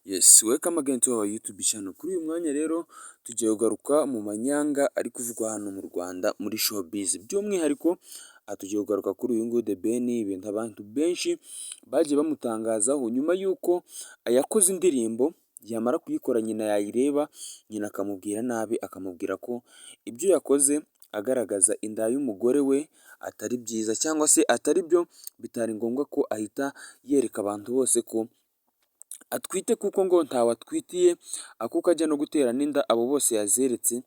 Yes, welcome again to our YouTube channel. Kuri uyu mwanya rero tugiye kugaruka mu manyanga ari kuvugwa hano mu Rwanda muri showbiz. By'umwihariko tugiye kugaruka kuri uyu nguyu The Ben, ibintu abantu benshi bagiye bamutangazaho nyuma y'uko yakoze indirimbo yamara kuyikora nyina yayireba, nyina akamubwira nabi, akamubwira ko ibyo yakoze agaragaza inda y'umugore we atari byiza cyangwa se atari byo, bitari ngombwa ko ahita yereka abantu bose ko atwite, kuko ngo ntawe atwitiye, kuko ajya no gutera n'inda abo bose yazeretse,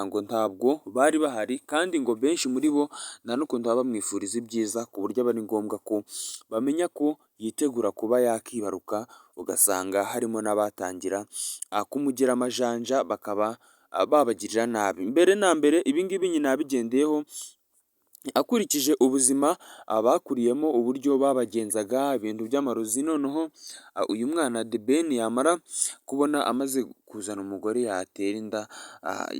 ngo ntabwo bari bahari, kandi ngo benshi muri bo nta n'ukuntu baba bamwifuriza ibyiza, ku buryo aba ari ngombwa ko bamenya ko yitegura kuba yakibaruka, ugasanga harimo n'abatangira kumugira amajanja bakaba babagirira nabi. Mbere na mbere ibi ngibi nyina yabigendeyeho akurikije ubuzima bakuriyemo, uburyo babagenzaga ibintu by'amarozi. Noneho uyu mwana The Ben yamara kubona amaze kuzana umugore yatera inda,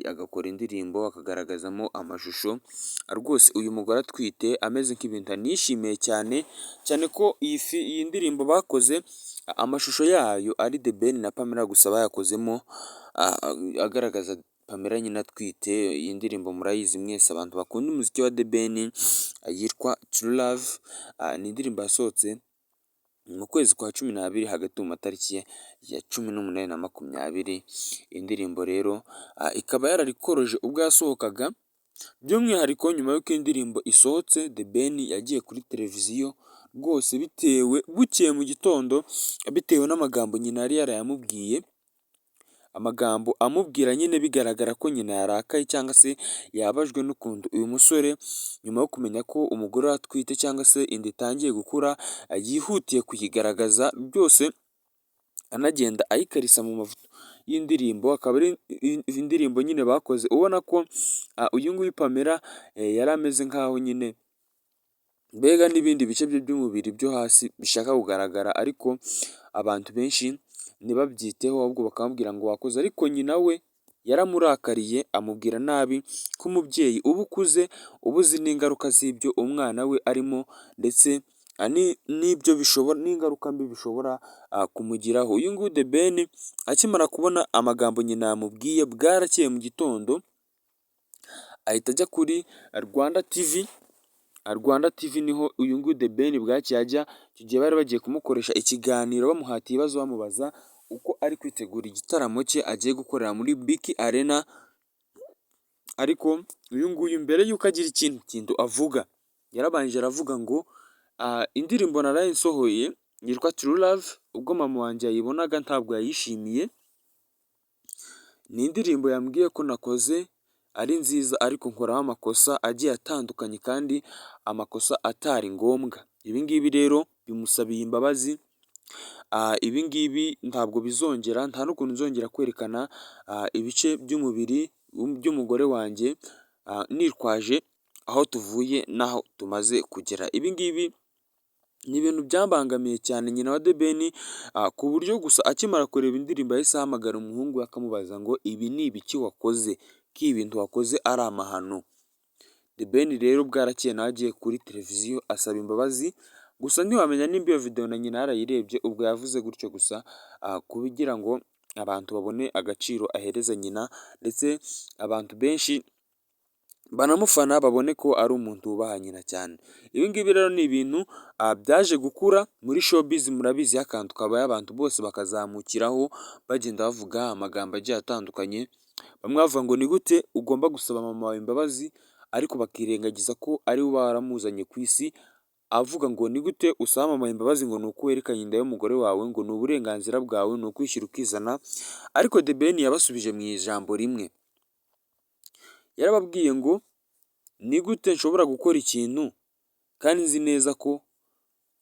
agakora indirimbo akagaragazamo amashusho rwose uyu mugore atwite ameze nk'ibintu anishimiye cyane cyane ko iyi ndirimbo bakoze amashusho yayo ari The Ben na Pamela gusa bayakozemo, agaragaza Pamela nyine atwite. Iyi ndirimbo murayizi mwese abantu bakunda umuziki wa The Ben, yitwa True Love. Ni indirimbo yasohotse mu kwezi kwa 12 hagati mu matariki ya 18 na 20. Indirimbo rero ikaba yararikoroje ubwo yasohokaga. By'umwihariko nyuma y'uko indirimbo isohotse, The Ben yagiye kuri televiziyo rwose bukeye mu gitondo, bitewe n'amagambo nyina yari yarayamubwiye, amagambo amubwira nyine bigaragara ko nyina yarakaye cyangwa se yabajwe n'ukuntu uyu musore nyuma yo kumenya ko umugore we atwite cyangwa se inda itangiye gukura, yihutiye kuyigaragaza byose, anagenda ayikarisa mu mafoto y'indirimbo. Akaba ari indirimbo nyine bakoze ubona ko uyu nguyu Pamela yari ameze nk'aho nyine mbega n'ibindi bice bye by'umubiri byo hasi bishaka kugaragara, ariko abantu benshi ntibabyiteho, ahubwo bakamubwira ngo wakoze. Ariko nyina we yaramurakariye amubwira nabi ko umubyeyi uba ukuze uba uzi n'ingaruka z'ibyo umwana we arimo, ndetse n'ibyo bishobora n'ingaruka mbi bishobora kumugiraho. Uyu nguyu The Ben akimara kubona amagambo nyina yamubwiye, bwarakeye mu gitondo ahita ajya kuri Rwanda TV niho uyu nguyu The Ben bwacye ajya. Icyo gihe bari bagiye kumukoresha ikiganiro bamuhatiye ibibazo, bamubaza uko ari kwitegura igitaramo cye agiye gukorera muri BK Arena. Ariko uyu nguyu mbere y'uko agira ikindi kintu avuga, yarabanje aravuga ngo indirimbo naraye nsohoye yitwa True Love, ubwo mama wanjye yayibonaga ntabwo yayishimiye. Ni indirimbo yambwiye ko nakoze ari nziza, ariko nkoraho amakosa agiye atandukanye kandi amakosa atari ngombwa. Ibi ngibi rero bimusabiye imbabazi. Ibi ngibi ntabwo bizongera, nta n'ukuntu nzongera kwerekana ibice by'umubiri by'umugore wanjye nitwaje aho tuvuye n'aho tumaze kugera. Ibi ngibi ni ibintu byambangamiye cyane nyina wa The Ben, ku buryo gusa akimara kureba indirimbo yahise ahamagara umuhungu we akamubaza ngo ibi ni ibiki wakoze, ko ibintu wakoze ari amahano. The Ben rero bwarakeye nawe agiye kuri televiziyo asaba imbabazi, gusa ntiwamenya nimba iyo video na nyina yarayirebye. Ubwo yavuze gutyo gusa kugira ngo abantu babone agaciro ahereza nyina, ndetse abantu benshi banamufana babone ko ari umuntu wubaha nyina cyane. Ibi ngibi rero ni ibintu byaje gukura muri showbiz, murabizi, akantu kabaye abantu bose bakazamukiraho bagenda bavuga amagambo agiye atandukanye. Bamwe bavuga ngo ni gute ugomba gusaba mama wawe imbabazi, ariko bakirengagiza ko ari we waramuzanye ku isi. Avuga ngo ni gute usaba mama imbabazi ngo ni uko werekanye inda y'umugore wawe, ngo ni uburenganzira bwawe, ni ukwishyira ukizana. Ariko The Ben yabasubije mu ijambo rimwe, yarababwiye ngo ni gute nshobora gukora ikintu kandi nzi neza ko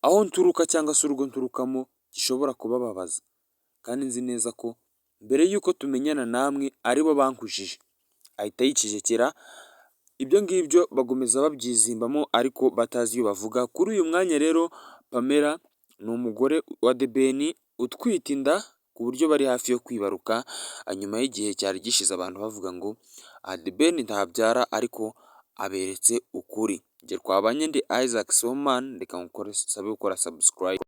aho nturuka cyangwa se urugo nturukamo gishobora kubababaza, kandi nzi neza ko mbere y'uko tumenyana namwe aribo bankujije. Ahita yicecekera. Ibyo ngibyo bagomeza babyizimbamo ariko batazi iyo bavuga. Kuri uyu mwanya rero Pamela ni umugore wa The Ben utwite inda, ku buryo bari hafi yo kwibaruka, nyuma y'igihe cyari gishize abantu bavuga ngo The Ben ntabyara, ariko aberetse ukuri. Njye twabanye ndi Isaac Soman, reka ngukore sabe gukora subscribe.